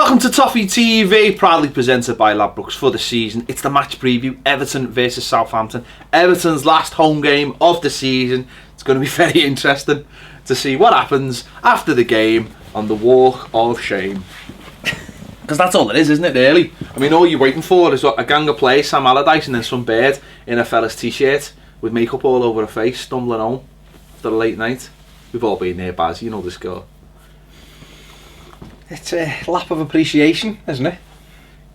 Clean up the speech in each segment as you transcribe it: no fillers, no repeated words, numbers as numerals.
Welcome to Toffee TV, proudly presented by Ladbrokes for the season. It's the match preview, Everton versus Southampton. Everton's last home game of the season. It's going to be very interesting to see what happens after the game on the walk of shame. Because that's all it is, isn't it, really? I mean, all you're waiting for is a gang of players, Sam Allardyce and then some bird in a fella's t-shirt with makeup all over her face, stumbling home after a late night. We've all been there, Baz, you know the score. It's a lap of appreciation, isn't it?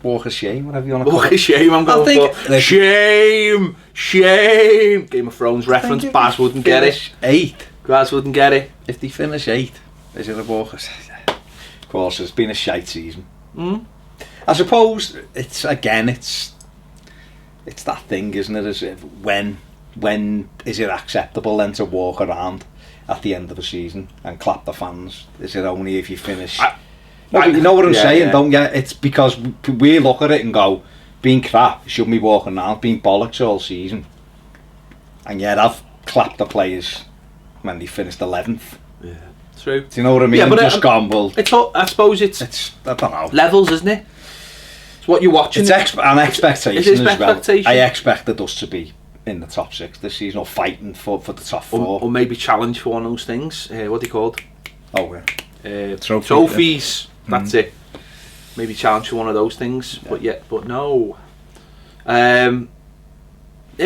Walk of shame, whatever you want to call it. Walk of shame, I'm going for. Shame! Shame! Game of Thrones reference, Baz wouldn't get it. 8th. Baz wouldn't get it. If they finish 8th, is it a walk of shame? Of course, it's been a shite season. I suppose, it's that thing, isn't it? As if when is it acceptable then to walk around at the end of the season and clap the fans? Is it only if you finish... you know what I'm saying, don't you? It's because we look at it and go, being crap, shouldn't be walking around, being bollocks all season. And yet I've clapped the players when they finished 11th. Yeah, true. Do you know what I mean? Yeah, but just gone, well... I suppose it's I don't know. levels, isn't it? It's what you're watching. It's an expectation as well. Expectation. I expected us to be in the top 6 this season, or fighting for the top 4. Or maybe challenge for one of those things. What are they called? Oh, yeah. Trophies. That's it. Maybe challenge for one of those things. Yeah. But no. It'd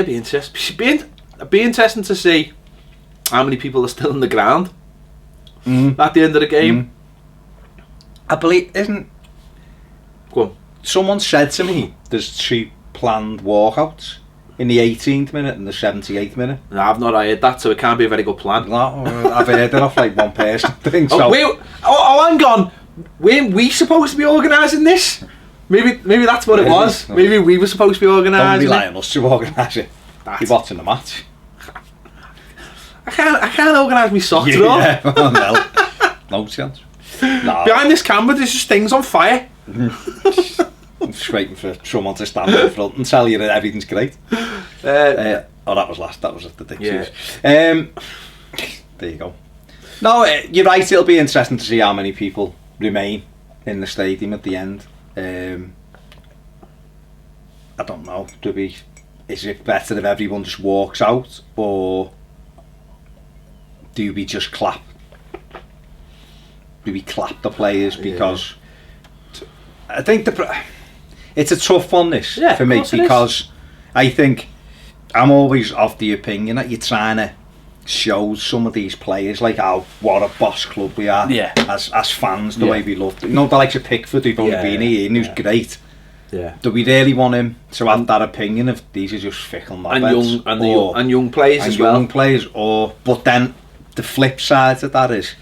be interesting. It'd be interesting to see how many people are still in the ground at the end of the game. I believe, Go on. someone said to me there's 2 planned walkouts in the 18th minute and the 78th minute. No, I've not heard that, so it can't be a very good plan. No, I've heard it off like one person thing. So. Hang on. Weren't we supposed to be organising this? Maybe that's what it was. Maybe we were supposed to be organising. Don't rely on us to organise it. You're watching the match. I can't organise my socks at all. Yeah, no chance. No. Behind this camera, there's just things on fire. I'm just waiting for someone to stand in front and tell you that everything's great. That was last. That was at the Dixies. Yeah. There you go. No, you're right. It'll be interesting to see how many people remain in the stadium at the end. I don't know. Is it better if everyone just walks out, or do we just clap? Do we clap the players? Because I think it's a tough one, this, for me, because I think I'm always of the opinion that you're trying to show some of these players what a boss club we are as fans, the way we love them. You know, the likes of Pickford, who've only been here and who's great. Yeah. Do we really want him to have that opinion of these are just fickle knobheads? And young players as well. Young players, but then the flip side of that is,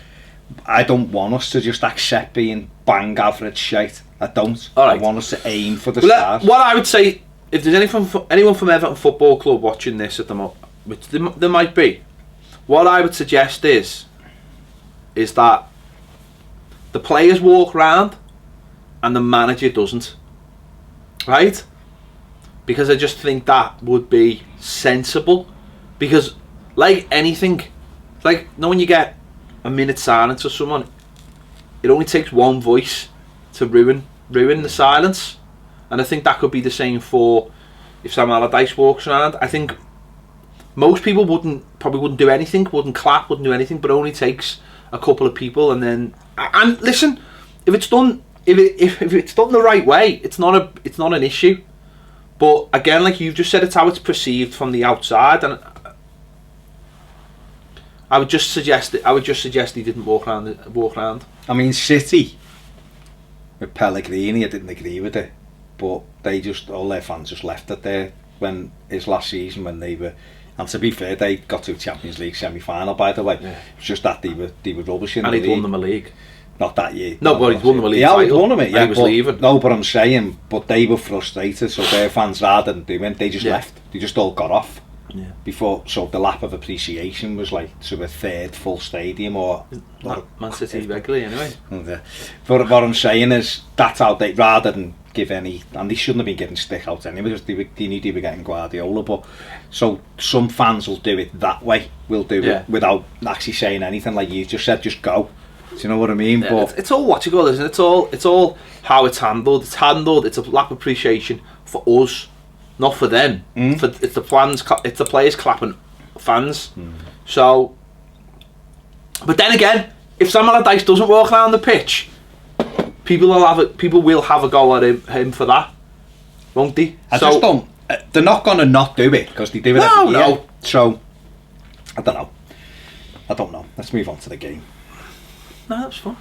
I don't want us to just accept being bang average shite. I don't. I want us to aim for the stars. What I would say, if there's anyone from Everton Football Club watching this at the moment, which there might be, what I would suggest is that the players walk round and the manager doesn't, right? Because I just think that would be sensible. Because like anything, when you get a minute silence or someone, it only takes one voice to ruin the silence. And I think that could be the same for if Sam Allardyce walks around. I think most people probably wouldn't do anything, wouldn't clap, wouldn't do anything, but it only takes a couple of people. And listen, if it's done the right way, it's not an issue. But again, like you've just said, it's how it's perceived from the outside, and I would just suggest he didn't walk around. I mean, City with Pellegrini, I didn't agree with it, but all their fans just left it there when his last season, when they were. And to be fair, they got to a Champions League semi-final, by the way. Yeah. It's just that they were rubbish in the league. And he'd won them a league. Not that year. No, but he'd won them a league title. He won them, he was leaving. No, but I'm saying, they were frustrated, so their fans, rather than doing, they just left. They just all got off. Yeah. Before, so the lap of appreciation was like to a third full stadium, or Man City regularly anyway. But what I'm saying is that's how they, rather than give any, and they shouldn't have been giving stick out anyway because they knew they were getting Guardiola. But so some fans will do it that way. Will do it without actually saying anything, like you just said. Just go. Do you know what I mean? Yeah, but it's all what you call, isn't it? It's all how it's handled. It's handled. It's a lack of appreciation for us, not for them. It's the players clapping fans. So, but then again, if Sam Allardyce doesn't walk around the pitch, people will have a go at him for that, won't they? Just don't. They're not going to not do it because they do it every year. So, I don't know. Let's move on to the game. No, that's fun.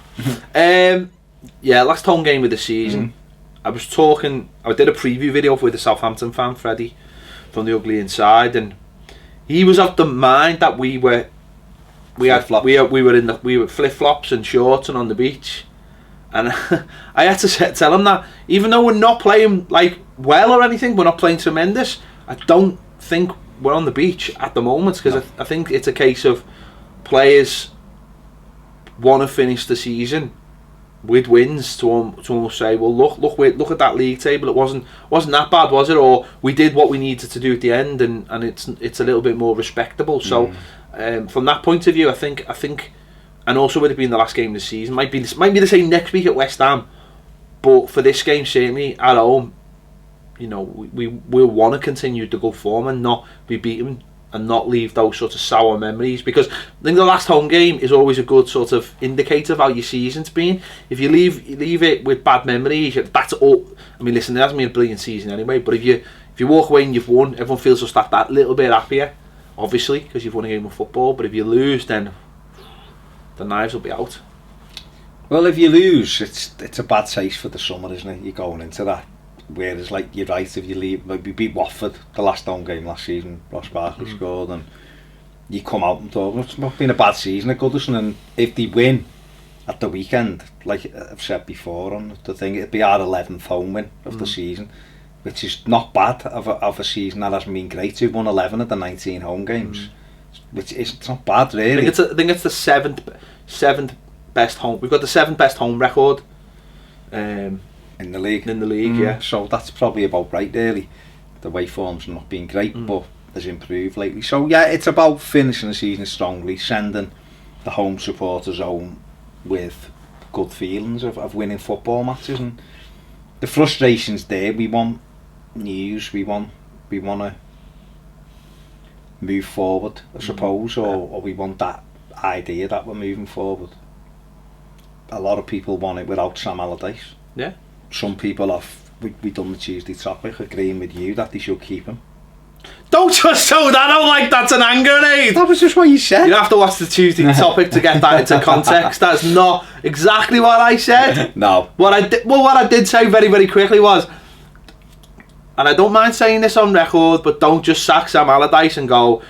Last home game of the season. I did a preview video with the Southampton fan, Freddie, from the Ugly Inside, and he was of the mind that we were flip flops and shorts and on the beach, and I had to tell him that even though we're not playing like well or anything, we're not playing tremendous. I don't think we're on the beach at the moment because I think it's a case of players want to finish the season with wins to almost say, well, look at that league table. It wasn't that bad, was it? Or we did what we needed to do at the end, and it's a little bit more respectable. So from that point of view, I think, and also with it being the last game of the season, might be the same next week at West Ham. But for this game, certainly at home, you know, we'll want to continue to go form and not be beaten and not leave those sort of sour memories, because I think the last home game is always a good sort of indicator of how your season's been. If you leave it with bad memories, that's all. I mean, listen, it hasn't been a brilliant season anyway, but if you walk away and you've won, everyone feels just that little bit happier, obviously, because you've won a game of football. But if you lose, then the knives will be out. Well, if you lose, it's a bad taste for the summer, isn't it? You're going into that. Whereas, like, you're right, if you leave, like, we beat Watford the last home game last season, Ross Barkley scored, and you come out and talk, it's not been a bad season at Goodison, and if they win at the weekend, like I've said before on the thing, it'd be our 11th home win of the season, which is not bad of a season that hasn't been great. We've won 11 of the 19 home games, which is, it's not bad, really. I think it's the seventh best home. We've got the 7th best home record. In the league, yeah. So that's probably about right, really. The way form's not been great, but has improved lately. So yeah, it's about finishing the season strongly, sending the home supporters home with good feelings of winning football matches. And the frustration's there. We want news. We want to move forward, I suppose, or we want that idea that we're moving forward. A lot of people want it without Sam Allardyce. Yeah. Some people we done the Tuesday topic agreeing with you that they should keep him. Don't just throw that out like that's an anger grenade. That was just what you said. You have to watch the Tuesday topic to get that into context. That's not exactly what I said. No. What I did say very, very quickly was, and I don't mind saying this on record, but don't just sack Sam Allardyce and go,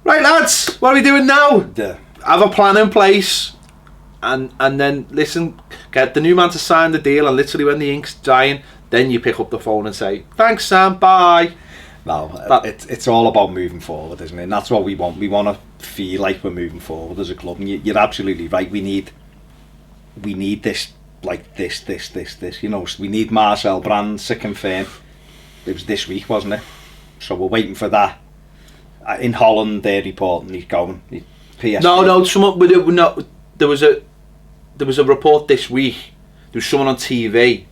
right lads, what are we doing now? Yeah. Have a plan in place. And then listen, get the new man to sign the deal, and literally when the ink's drying, then you pick up the phone and say, thanks Sam, bye. No, it's all about moving forward, isn't it? And that's what we want. We want to feel like we're moving forward as a club. And you're absolutely right. We need this, like this. You know, we need Marcel Brands to confirm. It was this week, wasn't it? So we're waiting for that. In Holland, they're reporting he's going. No. There was a report this week. There was someone on TV,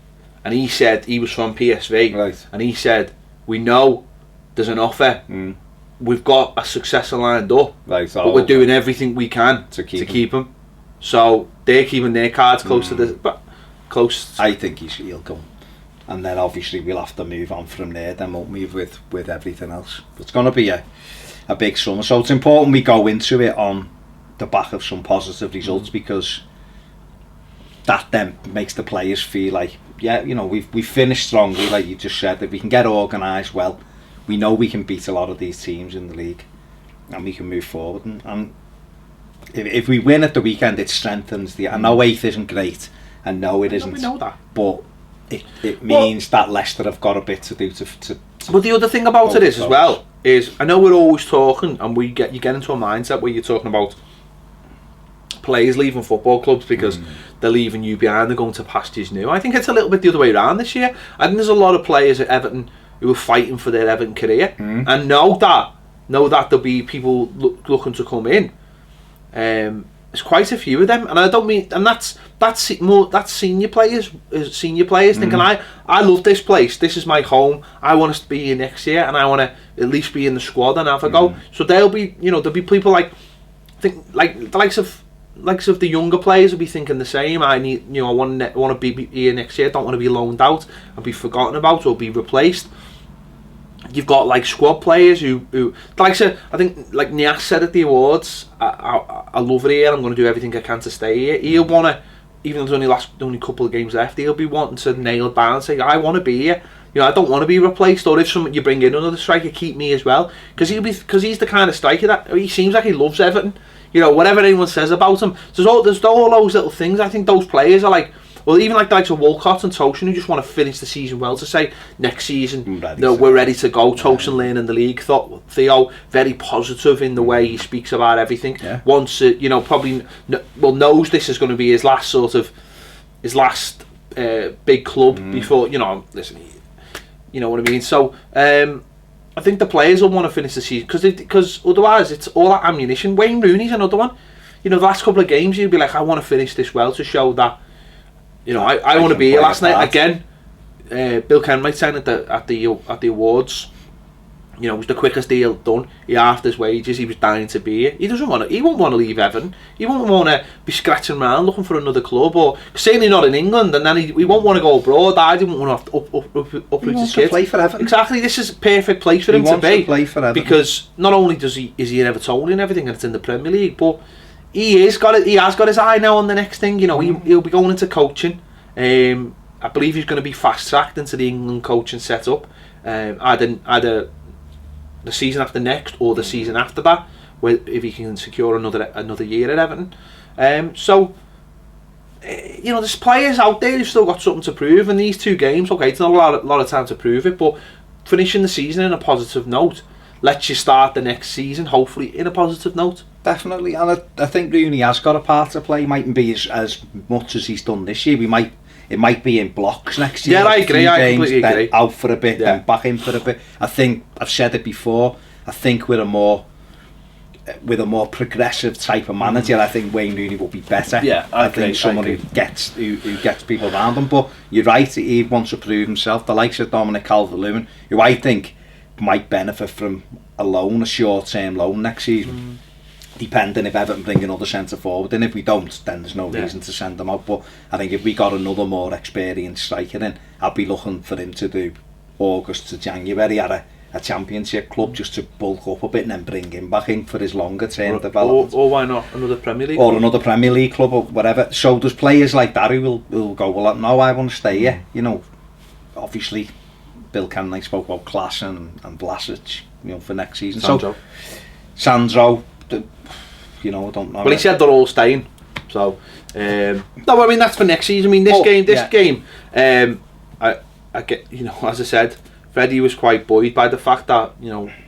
and he said he was from PSV, right? And he said, we know there's an offer. We've got a successor lined up, right? But we're doing everything we can to keep him. So they're keeping their cards close to the close. I think he'll come, and then obviously we'll have to move on from there. Then we'll move with everything else. It's going to be a big summer, so it's important we go into it on the back of some positive results, because that then makes the players feel like, yeah, you know, we've finished strongly, like you just said, that we can get organised well. We know we can beat a lot of these teams in the league, and we can move forward. And if we win at the weekend, it strengthens the. I know 8th isn't great, and no, it isn't. We know that, but it means that Leicester have got a bit to do to but the other thing about it is as well is, I know we're always talking, and you get into a mindset where you're talking about players leaving football clubs because they're leaving you behind, they're going to pastures new. I think it's a little bit the other way around this year. I think there's a lot of players at Everton who are fighting for their Everton career, and know that there'll be people looking to come in. There's quite a few of them, and I don't mean, and that's senior players thinking, I love this place, this is my home, I want to be here next year, and I want to at least be in the squad and have a go. So there'll be people like the likes of the younger players will be thinking the same. I want to be here next year. Don't want to be loaned out and be forgotten about or be replaced. You've got like squad players who I think like Nias said at the awards, I love it here, I'm going to do everything I can to stay here. He'll want to, even though there's only a couple of games left, he'll be wanting to nail it down and say, I want to be here. I don't want to be replaced, or if you bring in another striker, keep me as well, because he's the kind of striker that he seems like he loves Everton. Whatever anyone says about him, there's all those little things. I think those players are like, well, even like the likes of Walcott and Tosin, who just want to finish the season well, to say next season we're ready to go. Tosin learning the league. Theo very positive in the way he speaks about everything. Wants probably knows this is going to be his last big club before listen. You know what I mean? So I think the players will want to finish the season because otherwise it's all that ammunition. Wayne Rooney's another one. The last couple of games you'd be like, I want to finish this well to show that. I want to be here last night again. Bill Kenwright saying at the awards, it was the quickest deal done. He halved his wages. He was dying to be here. He won't want to leave Everton. He won't want to be scratching around looking for another club, or certainly not in England. And then he won't want to go abroad. I didn't want to uproot his kids. Play for Everton. Exactly. This is a perfect place for him to be. Play for Everton. Because not only is he an Evertonian and everything, and it's in the Premier League, but he has got his eye now on the next thing. He'll be going into coaching. I believe he's going to be fast tracked into the England coaching setup. Either the season after next or the season after that, if he can secure another year at Everton. There's players out there who've still got something to prove. And these 2 games, okay, it's not a lot of time to prove it, but finishing the season in a positive note lets you start the next season, hopefully, in a positive note. Definitely, and I think Rooney has got a part to play. He mightn't be as much as he's done this year. It might be in blocks next year. Yeah, I agree. I completely agree. Out for a bit, then back in for a bit. I think I've said it before. I think with a more progressive type of manager, I think Wayne Rooney will be better. Yeah, I think someone who gets people around him. But you're right, he wants to prove himself. The likes of Dominic Calvert-Lewin, who I think might benefit from a short-term loan next season. Depending if Everton bring another centre forward, and if we don't, then there's no reason to send them out. But I think if we got another more experienced striker in, I'd be looking for him to do August to January at a championship club, just to bulk up a bit and then bring him back in for his longer term development. Or why not another Premier League club? Another Premier League club or whatever. So there's players like that who will go, well, no, I want to stay here. Obviously Bill Kenwright spoke about Klaas and Vlasic, for next season. Sandro, I don't know. Well, he said they're all staying. So, no, I mean that's for next season. I mean this game. I get, as I said, Freddie was quite buoyed by the fact that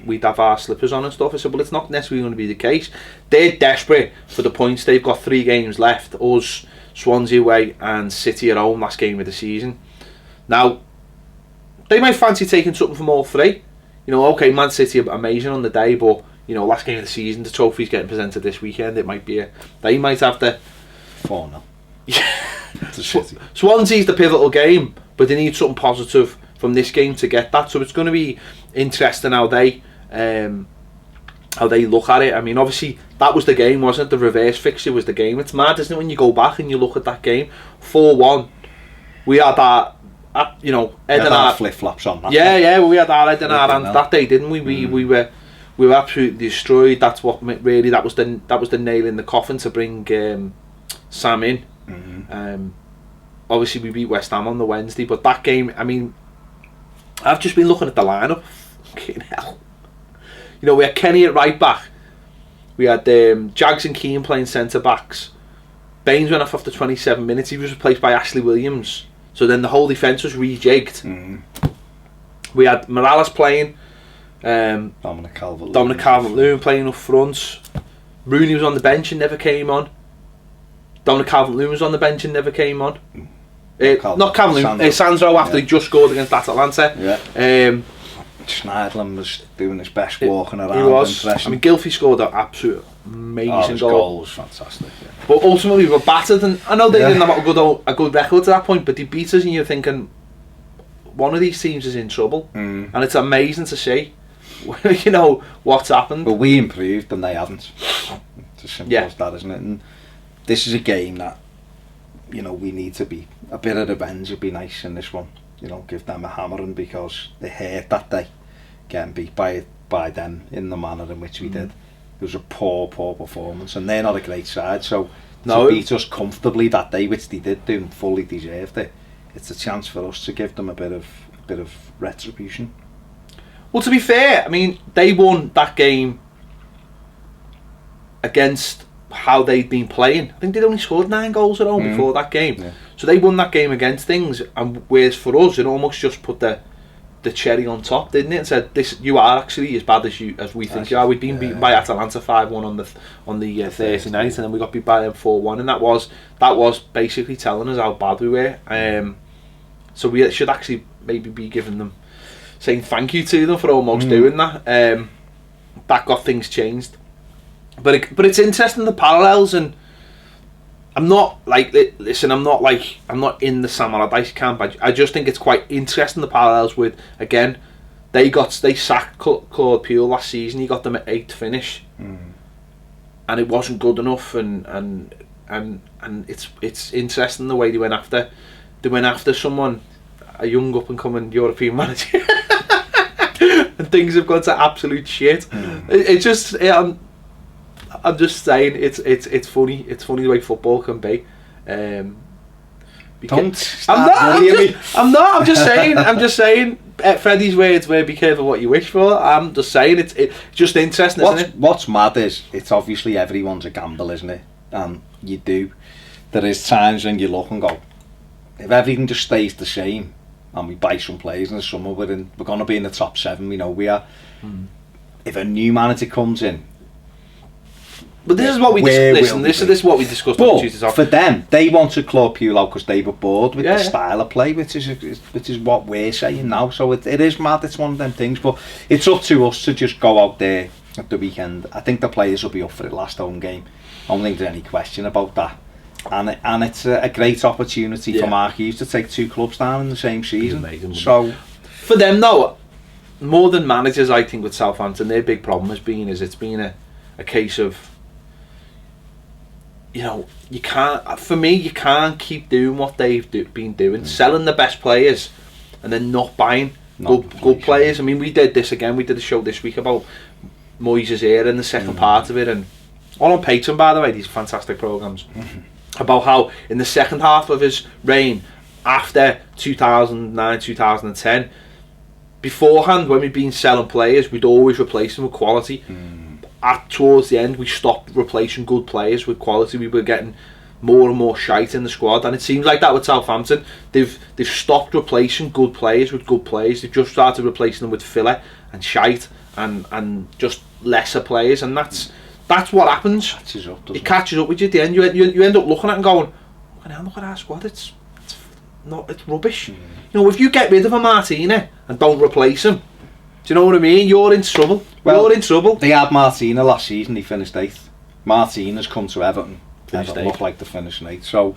we'd have our slippers on and stuff. I said, well, it's not necessarily going to be the case. They're desperate for the points. They've got 3 games left. Us, Swansea away, and City at home. Last game of the season. Now, they might fancy taking something from all 3. Okay, Man City are amazing on the day, but last game of the season, the trophy's getting presented this weekend. It might be they might have to 4-0. Swansea's the pivotal game, but they need something positive from this game to get that. So it's going to be interesting how they look at it. I mean, obviously that was the game, wasn't it? The reverse fixture was the game. It's mad, isn't it, when you go back and you look at that game? 4-1. We had that. Ed and our flip flops on that. Yeah, we had our Ed and our hands that day, didn't we? We were absolutely destroyed. That was the nail in the coffin to bring Sam in. Obviously we beat West Ham on the Wednesday, but that game, I mean, I've just been looking at the lineup. Fucking hell. We had Kenny at right back. We had Jags and Keane playing centre backs. Baines went off after 27 minutes. He was replaced by Ashley Williams. So then the whole defence was rejigged. We had Morales playing. Dominic Calvert-Lewin playing up front. Rooney was on the bench and never came on. Dominic Calvert-Lewin was on the bench and never came on. Not Calvert-Lewin, Sandro after he just scored against Atalanta. Schneiderlin was doing his best walking around. He was. I mean, Gylfi scored an absolute amazing goal was fantastic. Yeah. But ultimately, we were battered, and I know they didn't have a good record to that point, but they beat us, and you're thinking, one of these teams is in trouble, and it's amazing to see, you know, what's happened. But we improved, and they haven't. It's as simple as that, isn't it? And this is a game that, you know, we need to be a bit of revenge. Would be nice in this one. You know, give them a hammering because they hurt that day, getting beat by them in the manner in which we did. It was a poor performance, and they're not a great side. So to beat us comfortably that day, which they did do and fully deserved it, it's a chance for us to give them a bit of retribution. Well, to be fair, I mean, they won that game against how they'd been playing. I think they'd only scored 9 goals at home before that game. Yeah. So they won that game against things, and whereas for us, it almost just put the cherry on top, didn't it? And said, "This, you are actually as bad as we think you are." We'd been beaten by Atalanta 5-1 on the Thursday night, and then we got beat by them 4-1, and that was basically telling us how bad we were. So we should actually maybe be giving them, saying thank you to them for almost doing that. That got things changed. But it's interesting, the parallels, and I'm not like, listen, I'm not in the Sam Allardyce camp. I just think it's quite interesting, the parallels with, again, they sacked Claude Puel last season. He got them at 8th finish, and it wasn't good enough. And it's interesting the way they went after someone, a young up and coming European manager, and things have gone to absolute shit. It's just. I'm just saying, it's funny. It's funny the way football can be. Don't start me. I'm not. I'm just saying. Freddie's words were, "Be careful what you wish for." I'm just saying, it's just interesting, isn't it? What's mad is, it's obviously everyone's a gamble, isn't it? And there is times when you look and go, if everything just stays the same, and we buy some players in the summer, we're going to be in the top 7. We know we are. If a new manager comes in. But this is what we This is what we discussed on Tuesday. For them, they wanted Claude Puel out because they were bored with the style of play, which is what we're saying now. So it is mad. It's one of them things. But it's up to us to just go out there at the weekend. I think the players will be up for it last home game. I don't think there's any question about that. And it's a great opportunity for Mark Hughes to take 2 clubs down in the same season. Amazing, so for them, though, more than managers, I think with Southampton, their big problem has been it's been a case of, you know, you can't keep doing what they've been doing, selling the best players and then not buying good players. I mean, we did this again. We did a show this week about Moyes' era in the second part of it, and all on Patreon, by the way, these fantastic programmes, about how in the second half of his reign, after 2009, 2010, beforehand, when we'd been selling players, we'd always replace them with quality. Towards the end, we stopped replacing good players with quality. We were getting more and more shite in the squad, and it seems like that with Southampton. They've stopped replacing good players with good players. They've just started replacing them with filler and shite and just lesser players, and that's what happens. It catches up with you at the end. You end up looking at it and going, look at our squad. It's rubbish. You know, if you get rid of a Martina and don't replace him, do you know what I mean? You're in trouble. You're in trouble. They had Martina last season. He finished 8th. Martina's come to Everton. Everton look like they're finishing 8th. So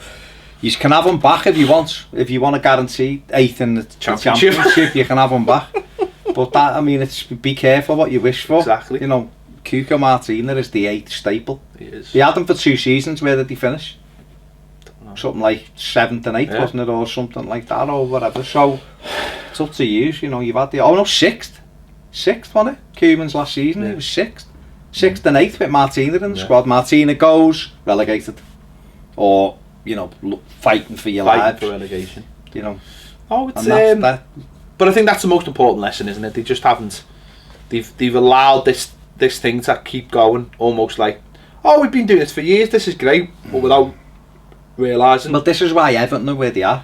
you can have him back if you want. If you want to guarantee 8th in the championship, you can have him back. But that, I mean, it's be careful what you wish for. Exactly. You know, Cuco Martina is the 8th staple. He is. They had him for 2 seasons. Where did he finish? Something like 7th and 8th, wasn't it, or something like that, or whatever. So it's up to you. You know, you've had 6th. 6th, wasn't it? Koeman's last season, he was 6th. 6th and 8th with Martina in the squad. Martina goes, relegated. Or, you know, fighting for your lives. For relegation. You know. Oh, it's but I think that's the most important lesson, isn't it? They just haven't. They've allowed this thing to keep going, almost like, oh, we've been doing this for years, this is great, but without realising. But this is why Everton are where they are.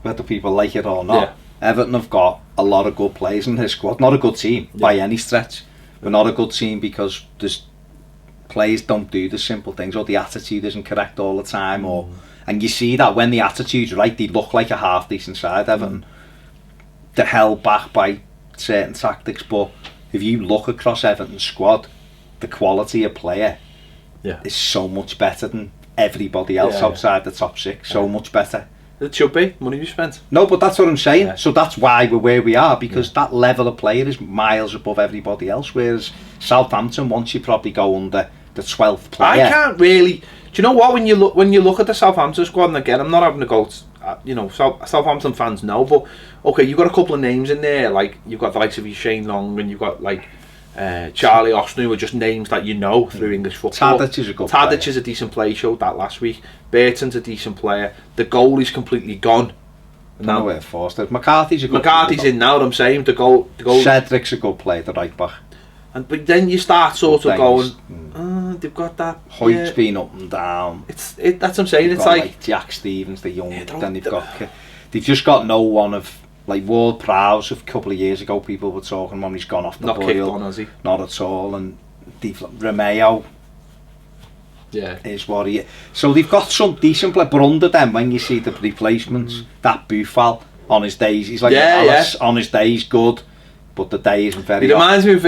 Whether people like it or not. Everton have got a lot of good players in their squad. Not a good team by any stretch, but not a good team because there's players don't do the simple things, or the attitude isn't correct all the time, and you see that when the attitude's right, they look like a half decent side. Everton, they're held back by certain tactics, but if you look across Everton's squad, the quality of player is so much better than everybody else outside the top 6. So much better. It should be money you spent. No, but that's what I'm saying. Yeah. So that's why we're where we are, because that level of player is miles above everybody else. Whereas Southampton, once you probably go under the 12th player, I can't really. Do you know what? When you look at the Southampton squad, and again, I'm not having to go. Southampton fans know, but okay, you've got a couple of names in there. Like you've got the likes of Shane Long, and you've got like Charlie Austin, who are just names that you know through English football. Tadic is a good player. Tadic is a decent player. Showed that last week. Burton's a decent player. The goalie's completely gone. Now where Forster. McCarthy's a good McCarthy's in now. I'm saying the goal. Cedric's a good player, the right back. But then you start sort of going, they've got that. Hoyt's been up and down. That's what I'm saying. It's like Jack Stevens, the young. Then they've just got no one of like Ward Prowse. A couple of years ago, people were talking when he's gone off the boil. Not kicked on, has he? Not at all. And Romeo. Is what he is. So they've got some decent play, but under them, when you see the replacements, that Buffal on his days, he's like Alice on his days, good, but the day isn't very. He reminds me of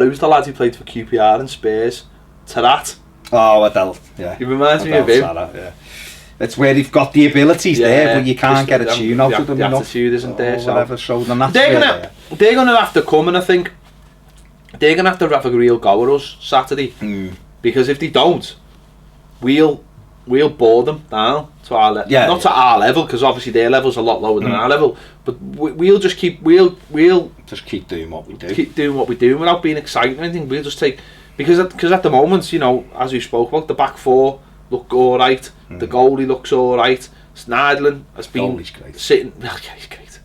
who's the lad who played for QPR and Spurs? Tarat. Oh, Adele. Yeah. He reminds me of him. Tarat, yeah. It's where they've got the abilities there, but you can't get a tune out of them. The attitude isn't there, so whatever. So then that's they're gonna have to come, and I think they're gonna have to have a real go at us Saturday. Because if they don't, we'll bore them down to our level. Not to our level, because obviously their level's a lot lower than our level. But we'll just keep just keep doing what we do. Keep doing what we do without being excited or anything. We'll just take because at the moment, as we spoke about, the back four look all right. The goalie looks all right. Sneijderlin has been sitting. He's great.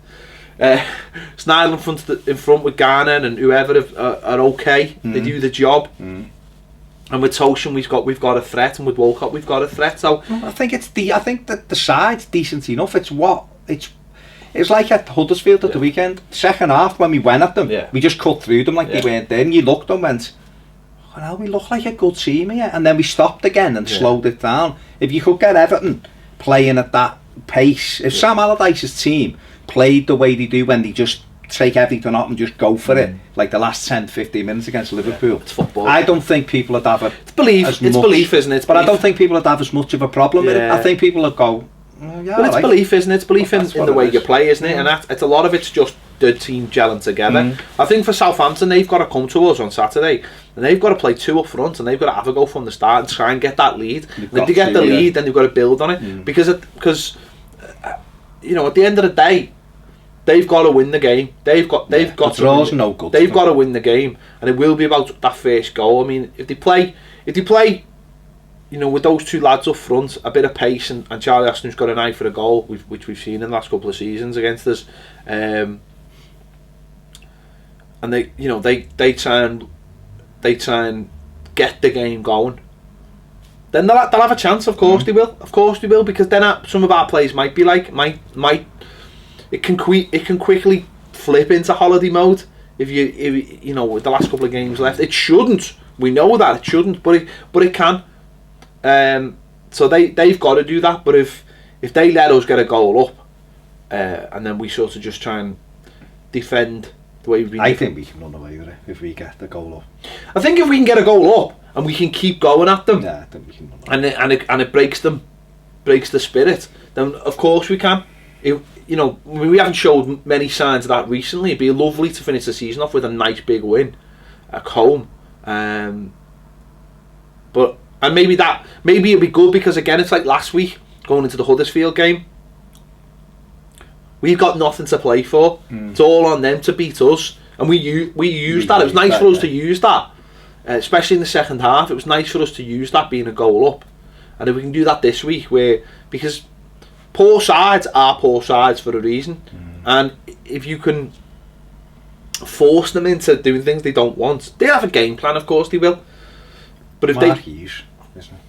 Sneijderlin in front with Garner and whoever are okay. They do the job. And with Toshan we've got a threat, and with Walcott we've got a threat. So I think that the side's decent enough. It's like at Huddersfield at the weekend. Second half when we went at them, we just cut through them like they weren't there. And you looked and went, well, we look like a good team here. And then we stopped again and slowed it down. If you could get Everton playing at that pace, if Sam Allardyce's team played the way they do when they just take everything up and just go for it, like the last 10-15 minutes against Liverpool. It's football. I don't think people would have it's belief, isn't it? But I don't think people would have as much of a problem with it. I think people would go, it's belief, isn't it? It's belief in the way you play, isn't it? And it's a lot of it's just the team gelling together. I think for Southampton, they've got to come to us on Saturday, and they've got to play two up front, and they've got to have a go from the start and try and get that lead. And if they get the lead, then they've got to build on it, because at the end of the day, they've got to win the game. They've got to win the game, and it will be about that first goal. I mean, if they play, with those two lads up front, a bit of pace, and Charlie Austin's got an eye for a goal, which we've seen in the last couple of seasons against us, and they try and get the game going. Then they'll have a chance. Of course they will, because then some of our players might it can quickly flip into holiday mode if with the last couple of games left. It shouldn't. We know that it shouldn't, but it can. So they've got to do that. But if they let us get a goal up, and then we sort of just try and defend the way we've been. I think we can run away with it if we get the goal up. I think if we can get a goal up and we can keep going at them, I think we can run away. And it breaks the spirit, then of course we can. We haven't showed many signs of that recently. It'd be lovely to finish the season off with a nice big win at home. But maybe it'd be good, because again, it's like last week going into the Huddersfield game. We've got nothing to play for. It's all on them to beat us, and we used that. It was nice for us to use that, especially in the second half. It was nice for us to use that being a goal up, and if we can do that this week, because poor sides are poor sides for a reason, and if you can force them into doing things they don't want, they'll have a game plan. Of course they will. But if Hughes, isn't it?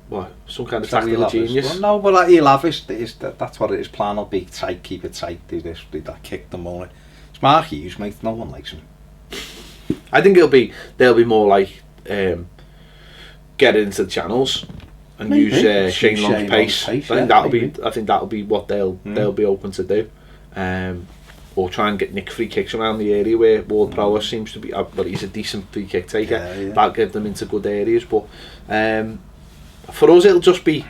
What, some kind of tactical genius? Well, no, but he'll have that's what his plan will be. Tight, keep it tight, do this, do that, kick them all. It's Mark Hughes, mate. No one likes him. I think they'll be more like get into the channels and use Shane Long's pace. I think that'll be what they'll be open to do. or try and get nick free kicks around the area where Ward Prowse seems to be. But he's a decent free kick taker. That'll get them into good areas. But for us, it'll just be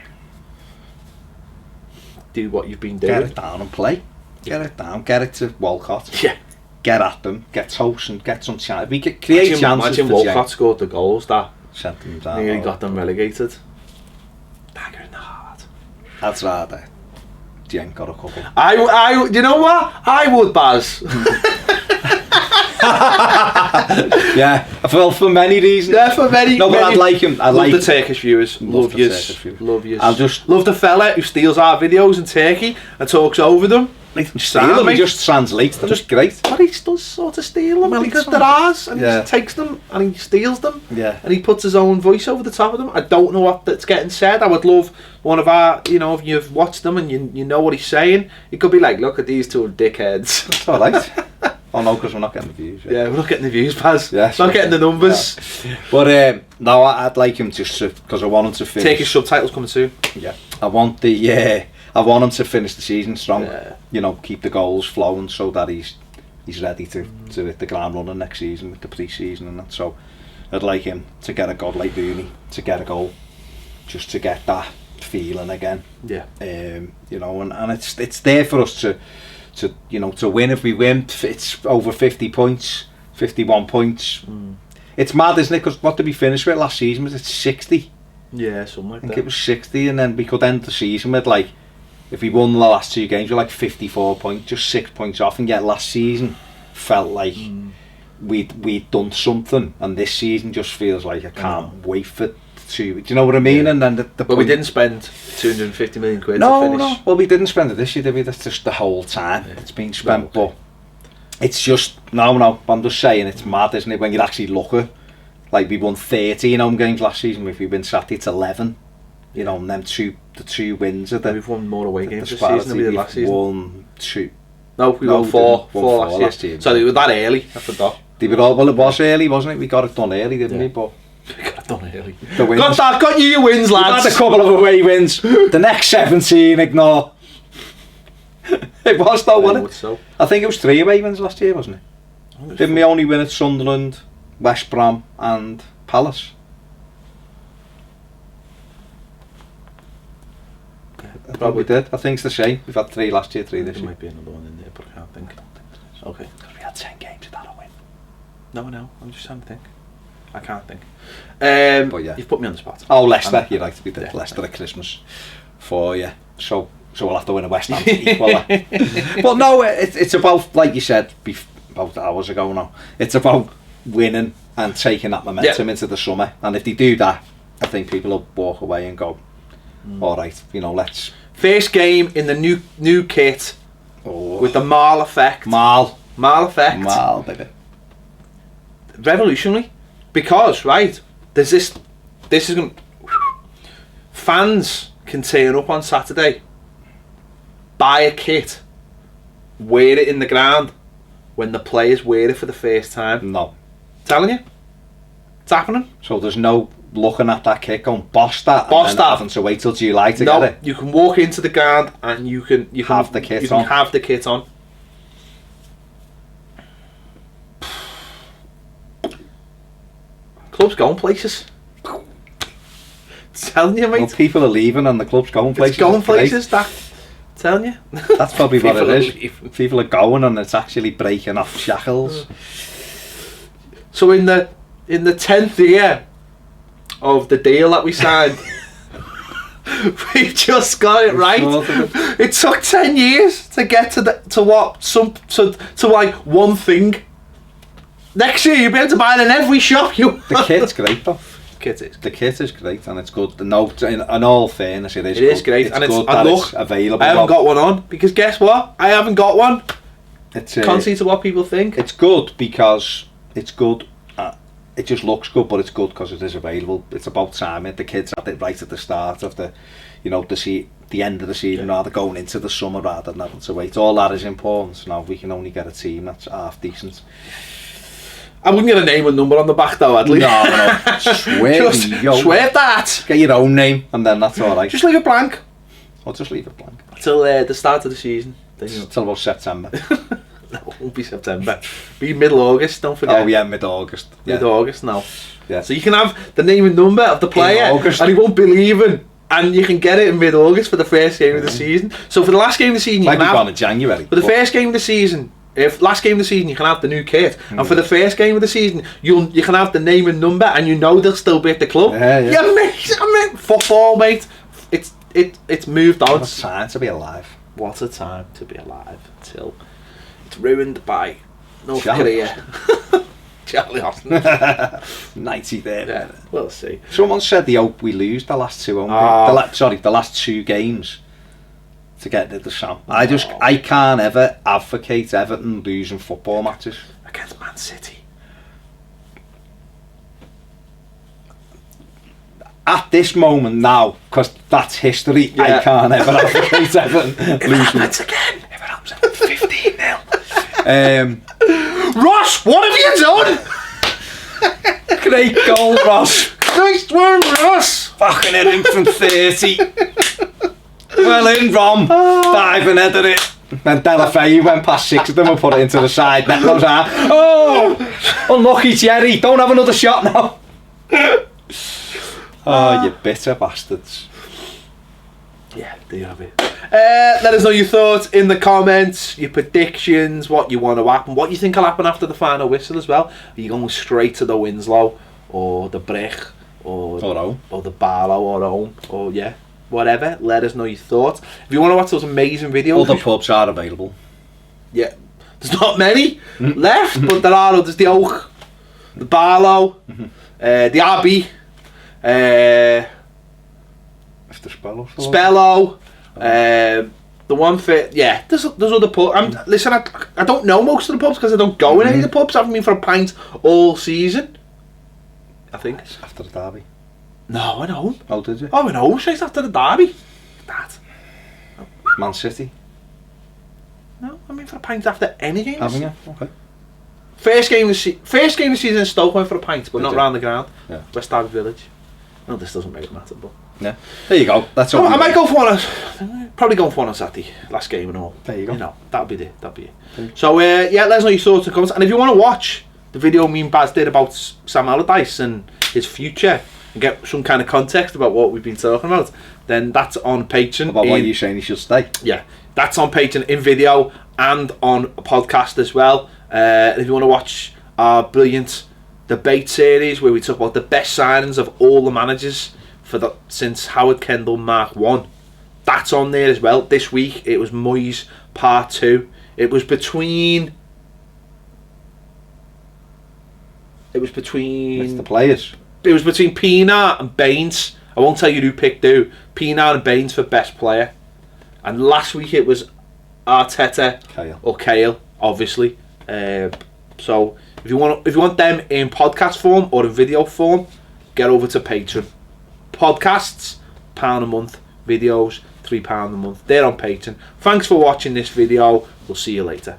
do what you've been doing. Get it down and play. Get it down. Get it to Walcott. Yeah. Get at them. Get toast and get some chance. We could create chances. Imagine Walcott scored the goals that sent them down. Nearly got them relegated. Dagger in the heart. That's rather. Jen got a couple. I, you know what? I would, Baz. Yeah, well, for many reasons. Yeah, for many. No, but I'd like him. I love the Turkish viewers. Love yous. Love yous. I'll just love the fella who steals our videos in Turkey and talks over them. He just translates them. Just great. But he does sort of steal them because they're ours, and he just takes them and he steals them. Yeah. And he puts his own voice over the top of them. I don't know what that's getting said. I would love one of our, you know, if you've watched them and you know what he's saying, it could be like, look at these two dickheads. That's all right. Oh no, because we're not getting the views. Right? Yeah, we're not getting the views, Paz. Yes, not getting the numbers. Yeah. But no, I'd like him just to, because I want him to finish. Turkish subtitles coming soon. Yeah. I want him to finish the season strong. Yeah. You know, keep the goals flowing so that he's ready to hit the ground running next season with the pre-season and that. So I'd like him to get a goal like Rooney, to get a goal, just to get that feeling again. Yeah. You know, and it's there for us to you know, to win. If we win, it's over 50 points, 51 points. It's mad, isn't it? Because what did we finish with last season? Was it 60? Yeah, something like that. I think it was 60, and then we could end the season with, like, if we won the last two games, we're like 54 points, just 6 points off. And yet last season felt like we'd done something, and this season just feels like I can't wait for. Do you know what I mean? Yeah. And then but we didn't spend 250 million quid to finish. No, well, we didn't spend it this year, did we? That's just the whole time it's been spent. But it's just no. I'm just saying it's mad, isn't it? When you actually look at, like, we won 13 home games last season. If we've been sat, it's 11. You know, and them the two wins are we've won more away games this season than we did last season. Won 2. No, we won four last year. So they were that early. I forgot. They were all, well, it was early, wasn't it? We got it done early, didn't we? But we got it done early. The wins. Got you your wins, lads. We've had a couple of away wins. The next 17, ignore. It was though, wasn't it? So. I think it was 3 away wins last year, wasn't it? Didn't we only win at Sunderland, West Brom and Palace? I probably did. I think it's the same. We've had 3 last year, 3 this year. There might be another one in there, but I can't think. Okay. Because we had 10 games without a win. No, I'm just trying to think. I can't think. But yeah. You've put me on the spot. Oh, Leicester. You're right. We did Leicester at Christmas for you. So we'll have to win a West Ham equaler. But no, it's about, like you said, about hours ago now, it's about winning and taking that momentum into the summer. And if they do that, I think people will walk away and go, all right, you know, let's... First game in the new kit with the Marl effect. Marl effect. Marl, baby. Revolutionary. Because, right, there's this is going to... Fans can turn up on Saturday, buy a kit, wear it in the ground when the players wear it for the first time. No. Telling you. It's happening. So there's no looking at that kit going, boss that, having to wait till July to get it. You can walk into the ground and you can have the kit on. Club's going places. Telling you, mate. Well, people are leaving and the club's going places. It's going places, that. Telling you. That's probably what it is. People are going and it's actually breaking off shackles. So in the 10th year of the deal that we signed, we just got it right. It took 10 years to get to like one thing. Next year you'll be able to buy it in every shop you want. The kit's great though. The kit is great and it's good. In all fairness, it is. It is great, and it's available. I haven't got one on because guess what? I haven't got one. Can't see to what people think. It's good because it's good. It just looks good, but it's good because it is available. It's about time. The kids had it right at the start of the end of the season, rather going into the summer rather than having to wait. All that is important. Now we can only get a team that's half decent. I wouldn't get a name and number on the back though, Adley. No. Swear that. Get your own name and then that's alright. Just leave it blank. I'll just leave it blank. Till the start of the season. Till about September. No, it won't be September. Be middle August, don't forget. Oh yeah, mid-August. Mid-August now. Yeah. So you can have the name and number of the player, and he won't be leaving. And you can get it in mid-August for the first game of the season. So for the last game of the season, you can have... in January. For the first game of the season, last game of the season, you can have the new kit. And for the first game of the season, you can have the name and number, and you know they'll still be at the club. Yeah, mate. Football, mate. It's moved on. What a time to be alive. What a time to be alive. Until it's ruined by North Korea. Charlie Austin. 90 there. Yeah, we'll see. Someone said they hope we lose the last two. The last two games to get to the Sam. I can't ever advocate Everton losing football matches against Man City. At this moment now, because that's history, I can't ever advocate Everton losing. If it happens again, 15-0. Ross, what have you done? Great goal, Ross. Nice one, Ross. Fucking hit him from 30. Well in, Rom. Diving headed it. Then Delafeu went past 6 of them and put it into the side net. Oh, unlucky Jerry. Don't have another shot now. Oh, you bitter bastards. Yeah, there you have it. Let us know your thoughts in the comments, your predictions, what you want to happen, what you think will happen after the final whistle as well. Are you going straight to the Winslow or the Brech or the Barlow or home or whatever? Let us know your thoughts. If you want to watch those amazing videos, other pubs are available. Yeah, there's not many left, but there are. There's the Oak, the Barlow, the Abbey, Spello. The one for there's other pubs. Listen, I don't know most of the pubs because I don't go in any of the pubs. I haven't been for a pint all season. I think after the derby. No, at home. Oh, did you? Oh, at home straight after the derby. That. Man City. No, I mean for a pint after any game. Having it? Okay. First game of the season in Stoke went for a pint, but not round the ground. Yeah. West Derby Village. No, this doesn't really matter, but yeah. There you go. That's all. I might go for one. Probably going for one on Saturday. Last game and all. There you go. You know, that'll be it. So let us know your thoughts and comments. And if you want to watch the video me and Baz did about Sam Allardyce and his future and get some kind of context about what we've been talking about, then that's on Patreon. About why you're saying he should stay. Yeah, that's on Patreon in video and on a podcast as well. If you want to watch our brilliant debate series where we talk about the best signings of all the managers since Howard Kendall Mark 1, that's on there as well. This week it was Moyes Part 2. It was between It's the players. It was between Pienaar and Baines. I won't tell you who picked who. Pienaar and Baines for best player. And last week it was Arteta or Cahill, obviously. So if you want them in podcast form or in video form, get over to Patreon. Podcasts, £1 a month. Videos, £3 a month. They're on Patreon. Thanks for watching this video. We'll see you later.